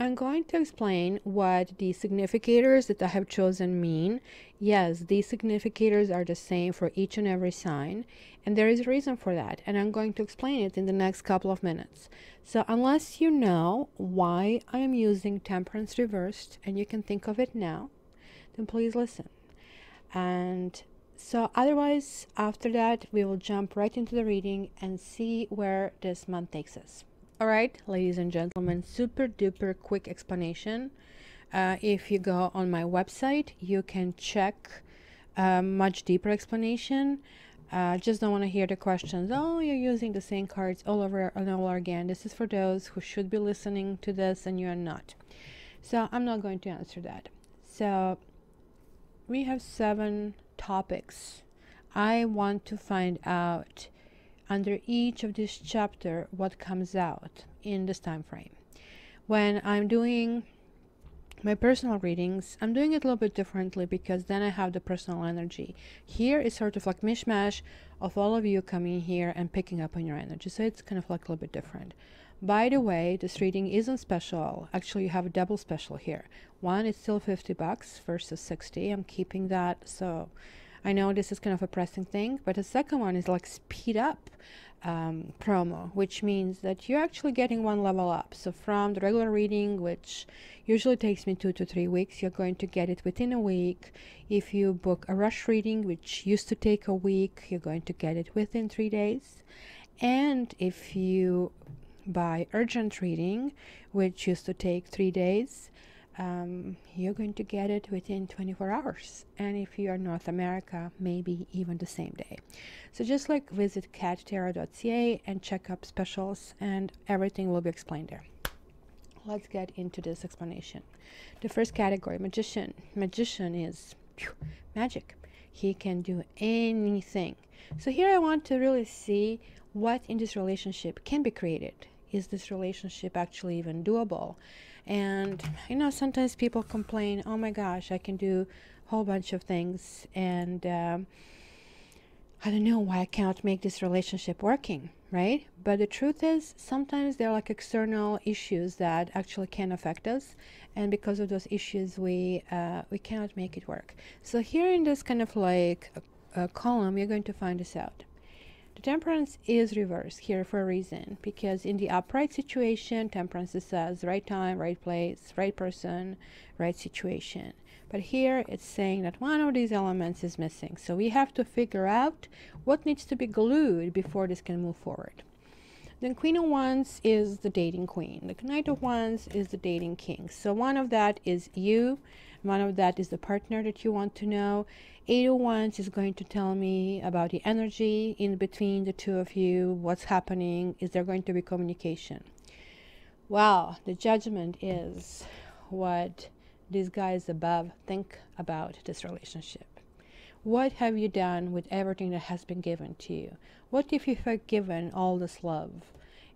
I'm going to explain what the significators that I have chosen mean. Yes, these significators are the same for each and every sign, and there is a reason for that, and I'm going to explain it in the next couple of minutes. So unless you know why I am using temperance reversed, and you can think of it now, then please listen. And so otherwise, after that, we will jump right into the reading and see where this month takes us. All right, ladies and gentlemen, super duper quick explanation. If you go on my website, you can check much deeper explanation. Just don't want to hear the questions. Oh, you're using the same cards all over and over again. This is for those who should be listening to this and you're not. So I'm not going to answer that. So we have 7 topics. I want to find out under each of this chapter what comes out in this time frame. When I'm doing my personal readings, I'm doing it a little bit differently because then I have the personal energy. Here is sort of like mishmash of all of you coming here and picking up on your energy. So it's kind of like a little bit different. By the way, this reading isn't special. Actually, you have a double special here. One is still $50 versus 60. I'm keeping that. So I know this is kind of a pressing thing, but the second one is like speed up promo, which means that you're actually getting 1 level up. So from the regular reading, which usually takes me 2 to 3 weeks, you're going to get it within a week. If you book a rush reading, which used to take a week, you're going to get it within 3 days. And if you buy urgent reading, which used to take 3 days, you're going to get it within 24 hours. And if you are North America, maybe even the same day. So just like visit cattarot.ca and check up specials, and everything will be explained there. Let's get into this explanation. The first category, magician. Magician is magic. He can do anything. So here I want to really see what in this relationship can be created. Is this relationship actually even doable? And you know, sometimes people complain, oh my gosh, I can do a whole bunch of things, and I don't know why I cannot make this relationship working, right? But the truth is, sometimes there are like external issues that actually can affect us, and because of those issues, we cannot make it work. So here in this kind of like a column, you're going to find this out. The temperance is reversed here for a reason, because in the upright situation, temperance says right time, right place, right person, right situation. But here it's saying that one of these elements is missing. So we have to figure out what needs to be glued before this can move forward. Then Queen of Wands is the dating queen. The Knight of Wands is the dating king. So one of that is you. One of that is the partner that you want to know. 8 of Wands is going to tell me about the energy in between the two of you. What's happening? Is there going to be communication? Wow, the Judgment is what these guys above think about this relationship. What have you done with everything that has been given to you? What if you were given all this love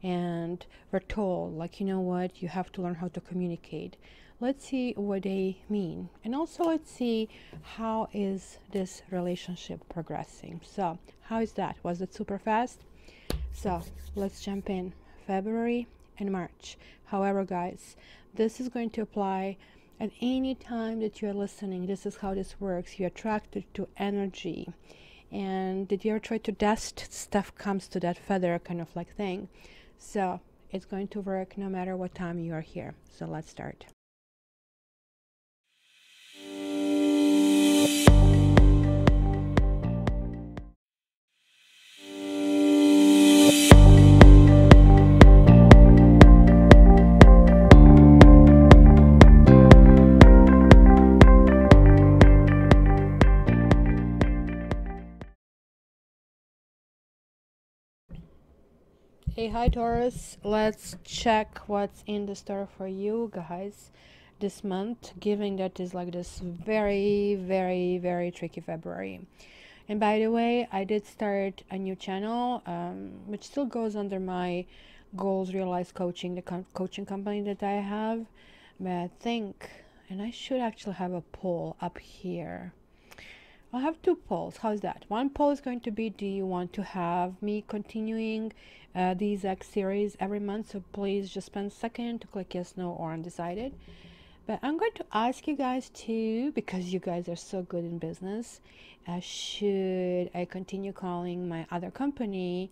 and were told, like, you know what, you have to learn how to communicate? Let's see what they mean. And also let's see how is this relationship progressing. So how is that? Was it super fast? So let's jump in. February and March. However, guys, this is going to apply at any time that you're listening. This is how this works. You're attracted to energy. And did you ever try to dust? Stuff comes to that feather kind of like thing. So it's going to work no matter what time you are here. So let's start. Hey, hi Taurus. Let's check what's in the store for you guys this month, given that is like this very, very, very tricky February. And by the way, I did start a new channel, which still goes under my Goals Realized Coaching, the coaching company that I have. But I think, and I should actually have a poll up here. I'll have two polls. How's that? One poll is going to be, do you want to have me continuing these X series every month? So please just spend a second to click yes, no, or undecided. But I'm going to ask you guys too, because you guys are so good in business, should I continue calling my other company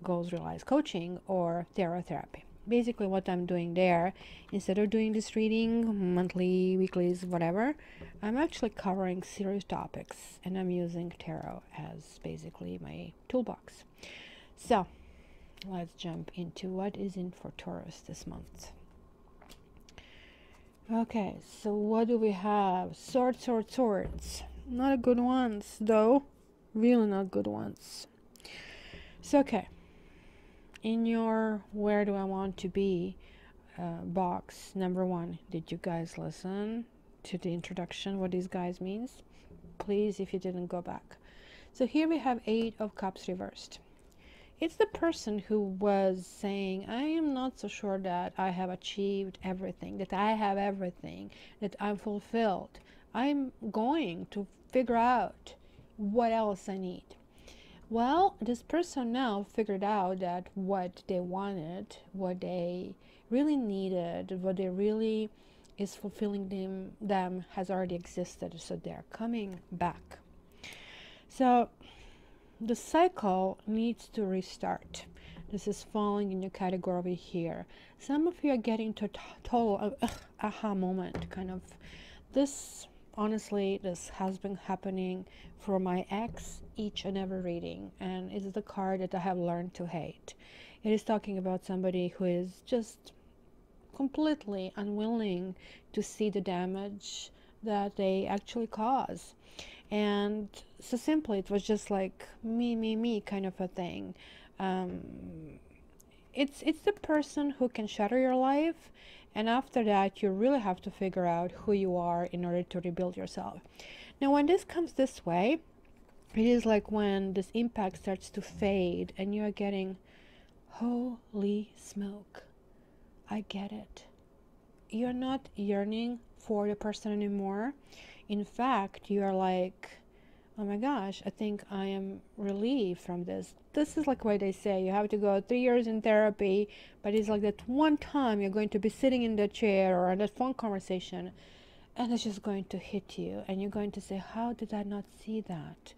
Goals Realized Coaching or Tarot Therapy? Basically what I'm doing there, instead of doing this reading monthly, weeklies, whatever, I'm actually covering serious topics, and I'm using tarot as basically my toolbox. So let's jump into what is in for Taurus this month. Okay, so what do we have? Swords, swords, swords. Not good ones though, really not good ones. So okay, in your where do I want to be box number 1, did you guys listen to the introduction, what these guys means? Please, if you didn't, go back. So here we have 8 of Cups reversed. It's the person who was saying, I am not so sure that I have achieved everything, that I have everything, that I'm fulfilled. I'm going to figure out what else I need. Well, this person now figured out that what they wanted, what they really needed, what they really is fulfilling them has already existed, so they're coming back. So the cycle needs to restart. This is falling in your category over here. Some of you are getting to total aha moment, kind of. This, honestly, this has been happening for my ex each and every reading, and it's the card that I have learned to hate. It is talking about somebody who is just completely unwilling to see the damage that they actually cause. And so simply, it was just like me kind of a thing. It's the person who can shatter your life, and after that you really have to figure out who you are in order to rebuild yourself. Now when this comes this way, it is like when this impact starts to fade and you're getting, holy smoke, I get it. You're not yearning for the person anymore. In fact, you are like, oh my gosh, I think I am relieved from this. This is like what they say, you have to go 3 years in therapy, but it's like that one time you're going to be sitting in the chair or in that phone conversation, and it's just going to hit you, and you're going to say, how did I not see that?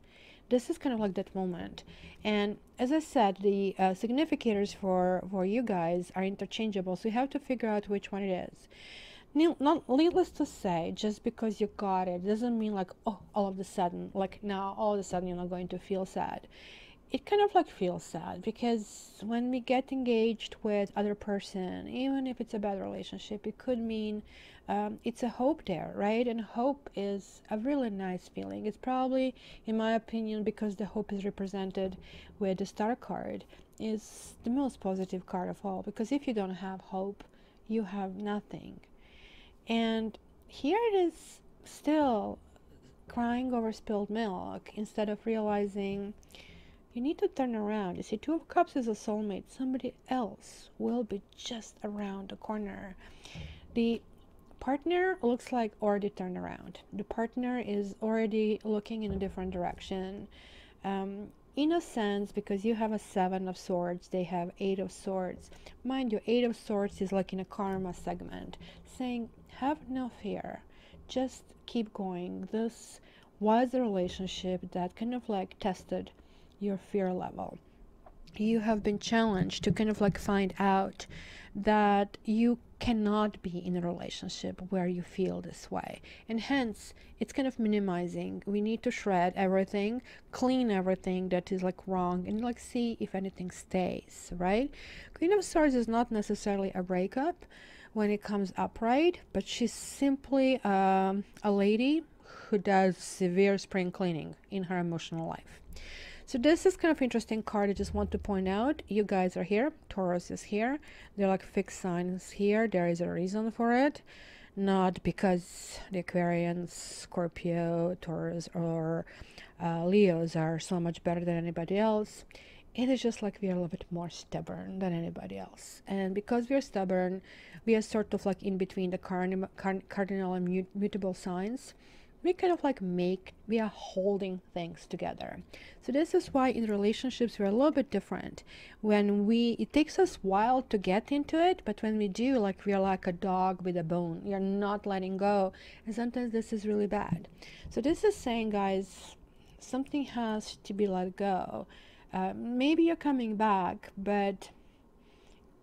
This is kind of like that moment. And as I said, the significators for you guys are interchangeable, so you have to figure out which one it is. Not needless to say, just because you got it doesn't mean like, oh, all of a sudden, like now all of a sudden you're not going to feel sad. It kind of like feels sad, because when we get engaged with other person, even if it's a bad relationship, it could mean it's a hope there, right? And hope is a really nice feeling. It's probably, in my opinion, because the hope is represented with the star card, is the most positive card of all, because if you don't have hope, you have nothing. And here it is, still crying over spilled milk, instead of realizing you need to turn around. You see, 2 of Cups is a soulmate. Somebody else will be just around the corner. The partner looks like already turned around. The partner is already looking in a different direction. In a sense, because you have a 7 of Swords, they have 8 of Swords. Mind you, 8 of Swords is like in a karma segment, saying, have no fear, just keep going. This was a relationship that kind of like tested your fear level. You have been challenged to kind of like find out that you cannot be in a relationship where you feel this way, and hence it's kind of minimizing. We need to shred everything, clean everything that is like wrong, and like see if anything stays, right? Queen of Swords is not necessarily a breakup when it comes upright, but she's simply a lady who does severe spring cleaning in her emotional life. So this is kind of interesting card. I just want to point out, you guys are here, Taurus is here, they're like fixed signs here. There is a reason for it, not because the Aquarians, Scorpio, Taurus, or Leos are so much better than anybody else. It is just like we are a little bit more stubborn than anybody else, and because we are stubborn, we are sort of like in between the cardinal and mutable signs. we kind of like we are holding things together. So this is why in relationships we're a little bit different. It takes us a while to get into it, but when we do, like, we are like a dog with a bone. You're not letting go, and sometimes this is really bad. So this is saying, guys, something has to be let go. Maybe you're coming back, but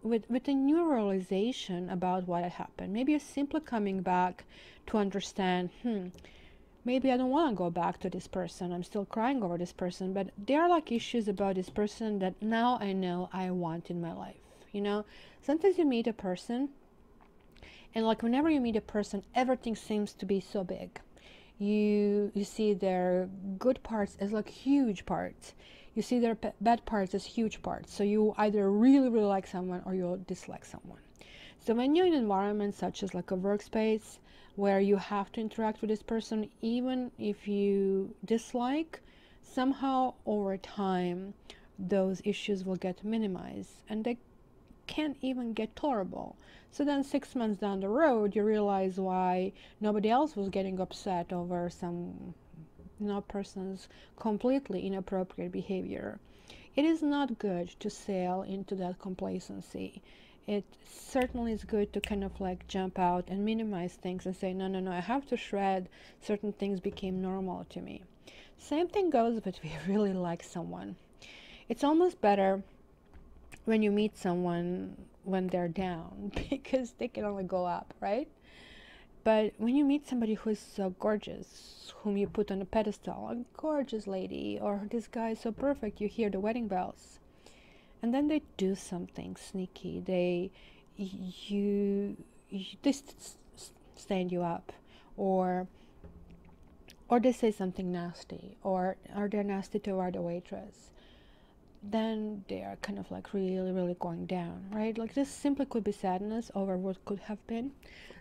with a new realization about what had happened. Maybe you're simply coming back to understand, maybe I don't want to go back to this person. I'm still crying over this person, but there are like issues about this person that now I know I want in my life. You know, sometimes you meet a person, and like whenever you meet a person, everything seems to be so big. You see their good parts as like huge parts. You see their bad parts as huge parts. So you either really, really like someone or you dislike someone. So when you're in an environment such as like a workspace where you have to interact with this person, even if you dislike, somehow over time those issues will get minimized and they can't even get tolerable. So then 6 months down the road you realize why nobody else was getting upset over some person's completely inappropriate behavior. It is not good to sail into that complacency. It certainly is good to kind of like jump out and minimize things and say, no, no, no, I have to shred. Certain things became normal to me. Same thing goes if we really like someone. It's almost better when you meet someone when they're down because they can only go up, right? But when you meet somebody who is so gorgeous, whom you put on a pedestal, a gorgeous lady, or this guy is so perfect, you hear the wedding bells. And then they do something sneaky. They stand you up, or they say something nasty, or they're nasty toward the waitress. Then they are kind of like really, really going down, right? Like this simply could be sadness over what could have been.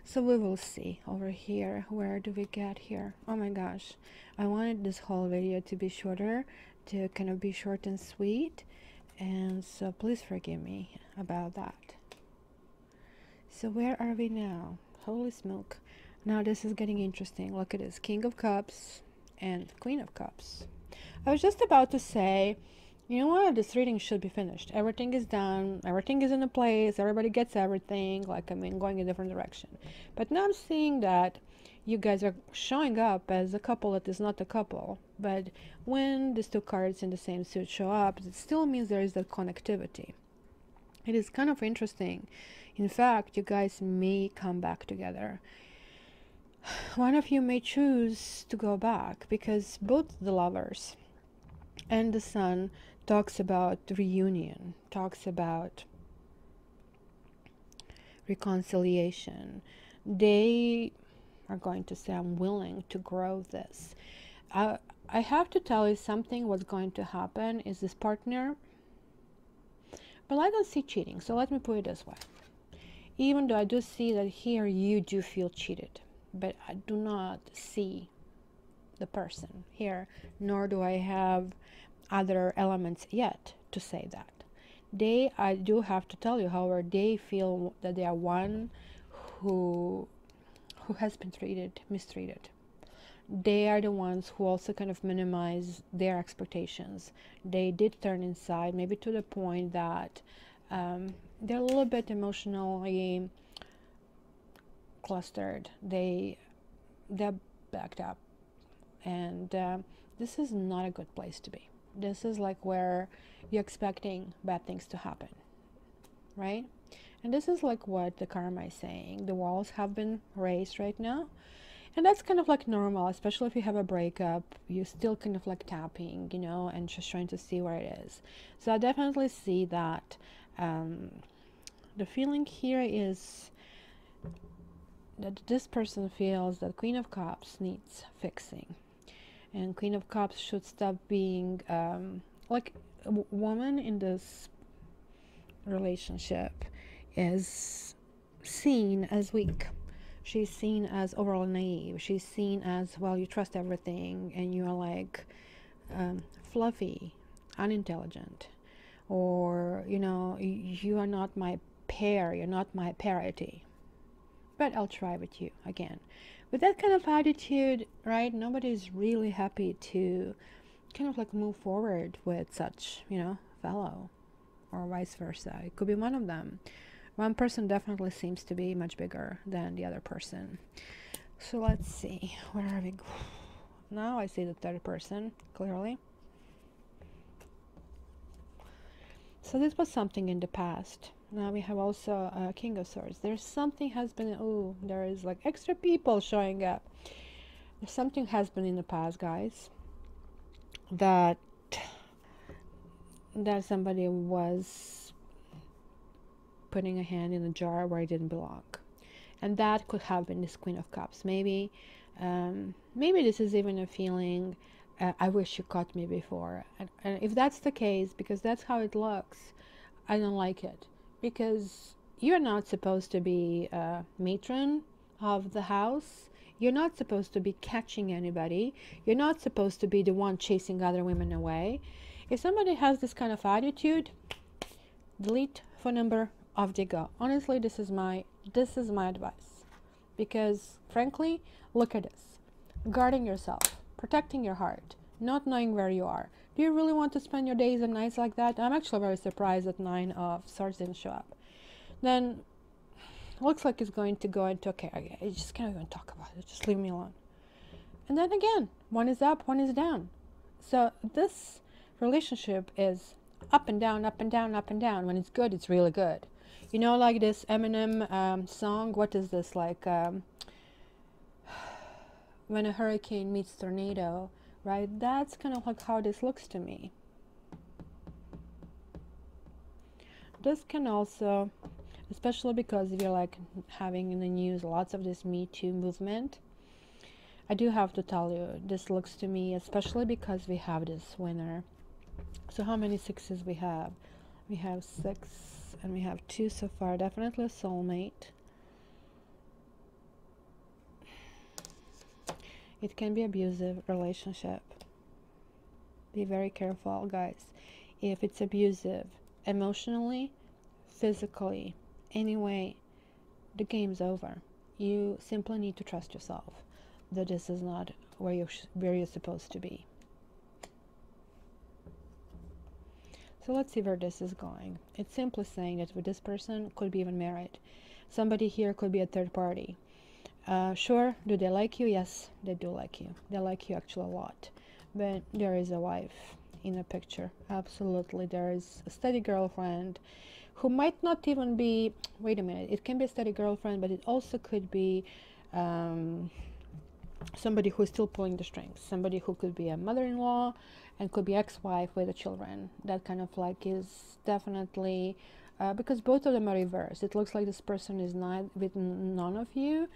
So we will see over here. Where do we get here? Oh my gosh, I wanted this whole video to be shorter, to kind of be short and sweet, and so please forgive me about that. So where are we now? Holy smoke. Now this is getting interesting. Look at this, King of Cups and Queen of Cups. I was just about to say, you know what, this reading should be finished. Everything is done, everything is in a place, everybody gets everything, like, I mean, going a different direction. But now I'm seeing that you guys are showing up as a couple that is not a couple. But when these two cards in the same suit show up, it still means there is that connectivity. It is kind of interesting. In fact, you guys may come back together. One of you may choose to go back because both the Lovers and the Sun talks about reunion, talks about reconciliation. They are going to say, I'm willing to grow this. I have to tell you, something was going to happen is this partner, but I don't see cheating. So let me put it this way. Even though I do see that here you do feel cheated, but I do not see the person here, nor do I have other elements yet to say that. I do have to tell you, however, they feel that they are one who has been mistreated. They are the ones who also kind of minimize their expectations. They did turn inside, maybe to the point that they're a little bit emotionally clustered. They're backed up, and this is not a good place to be. This is like where you're expecting bad things to happen, right? And this is like what the karma is saying. The walls have been raised right now, and that's kind of like normal, especially if you have a breakup. You're still kind of like tapping, you know, and just trying to see where it is. So I definitely see that the feeling here is that this person feels that Queen of Cups needs fixing. And Queen of Cups should stop being like a woman in this relationship is seen as weak. She's seen as overall naive. She's seen as, well, you trust everything and you're like fluffy, unintelligent, or, you know, you are not my pair, you're not my parity. But I'll try with you again. with that kind of attitude, right? Nobody's really happy to kind of like move forward with such, fellow, or vice versa. It could be one of them. One person definitely seems to be much bigger than the other person. So let's see, where are we? Now I see the third person clearly. So this was something in the past. Now we have also King of Swords. There's something has been, oh, there is like extra people showing up. Something has been in the past, guys, that somebody was putting a hand in a jar where it didn't belong. And that could have been this Queen of Cups. Maybe this is even a feeling, I wish you caught me before. And if that's the case, because that's how it looks, I don't like it. Because you're not supposed to be a matron of the house. You're not supposed to be catching anybody. You're not supposed to be the one chasing other women away. If somebody has this kind of attitude, delete phone number, off they go. Honestly, this is my advice. Because frankly, look at this. Guarding yourself, protecting your heart, not knowing where you are. Do you really want to spend your days and nights like that? I'm actually very surprised that 9 of Swords didn't show up. Then looks like it's going to go into, okay, I just can't even talk about it. Just leave me alone. And then again, one is up, one is down. So this relationship is up and down, up and down, up and down. When it's good, it's really good. You know, like this Eminem song, what is this, like, when a hurricane meets tornado, right? That's kind of like how this looks to me. This can also, especially because if you're like having in the news lots of this Me Too movement, I do have to tell you, this looks to me, especially because we have this winner. So how many sixes we have? We have 6 and we have 2 so far. Definitely a soulmate. It can be abusive relationship. Be very careful, guys. If it's abusive, emotionally, physically, anyway, the game's over. You simply need to trust yourself that this is not where you're supposed to be. So let's see where this is going. It's simply saying that with this person could be even married. Somebody here could be a third party. Sure, do they like you? Yes, they do like you. They like you actually a lot. But there is a wife in the picture. Absolutely. There is a steady girlfriend who might not even be, wait a minute, it can be a steady girlfriend, but it also could be somebody who's still pulling the strings. Somebody who could be a mother-in-law and could be ex-wife with the children. That kind of like is definitely, because both of them are reversed. It looks like this person is not with none of you.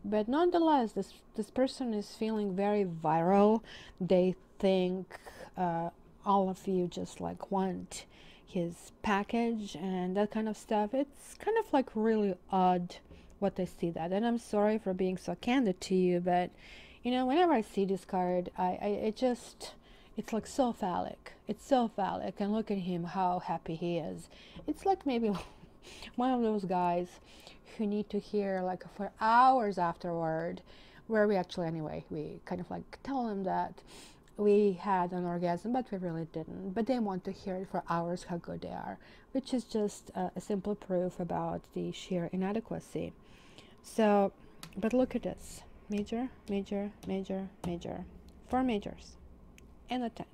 But nonetheless, this person is feeling very viral. They think all of you just like want his package and that kind of stuff. It's kind of like really odd what I see that. And I'm sorry for being so candid to you, but you know, whenever I see this card, it's like so phallic. It's so phallic. And look at him, how happy he is. It's like maybe one of those guys who need to hear like for hours afterward, where we actually, anyway, we kind of like tell them that we had an orgasm, but we really didn't. But they want to hear it for hours how good they are, which is just a simple proof about the sheer inadequacy. So, but look at this. Major, major, major, major. 4 majors and a 10.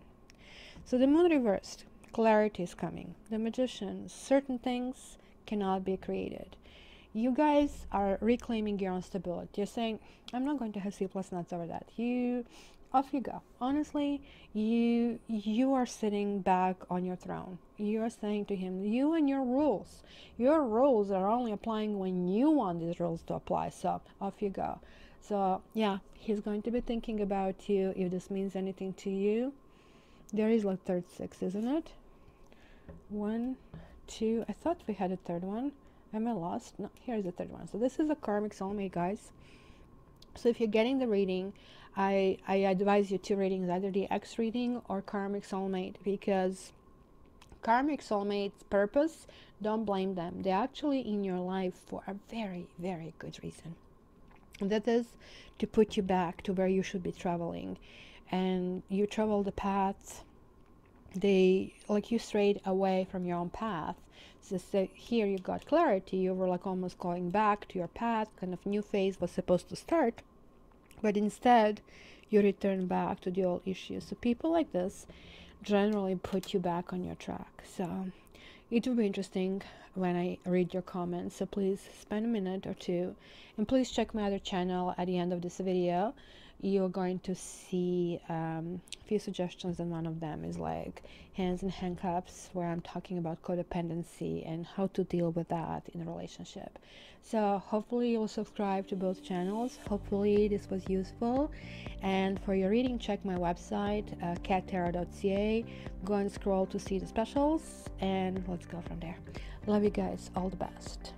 So the moon reversed. Clarity is coming. The Magician. Certain things cannot be created. You guys are reclaiming your own stability. You're saying, I'm not going to have sleepless nights over that. Off you go. Honestly, you are sitting back on your throne. You are saying to him, you and your rules. Your rules are only applying when you want these rules to apply. So off you go. So yeah, he's going to be thinking about you if this means anything to you. There is like third 6, isn't it? 1, 2. I thought we had a third one. Am I lost? No, here's the third one. So this is a karmic soulmate, guys. So if you're getting the reading, I advise you 2 readings, either the X reading or karmic soulmate, because karmic soulmate's purpose, don't blame them. They're actually in your life for a very, very good reason. That is to put you back to where you should be traveling. And you travel the paths, they like you strayed away from your own path. So here you got clarity, you were like almost going back to your path, kind of new phase was supposed to start, but instead you return back to the old issues. So people like this generally put you back on your track. So it will be interesting when I read your comments, so please spend a minute or two, and please check my other channel at the end of this video. You're going to see a few suggestions, and one of them is like hands and handcuffs, where I'm talking about codependency and how to deal with that in a relationship. So hopefully you'll subscribe to both channels. Hopefully this was useful, and for your reading, check my website, cattarot.ca. Go and scroll to see the specials, and let's go from there. Love you guys, all the best.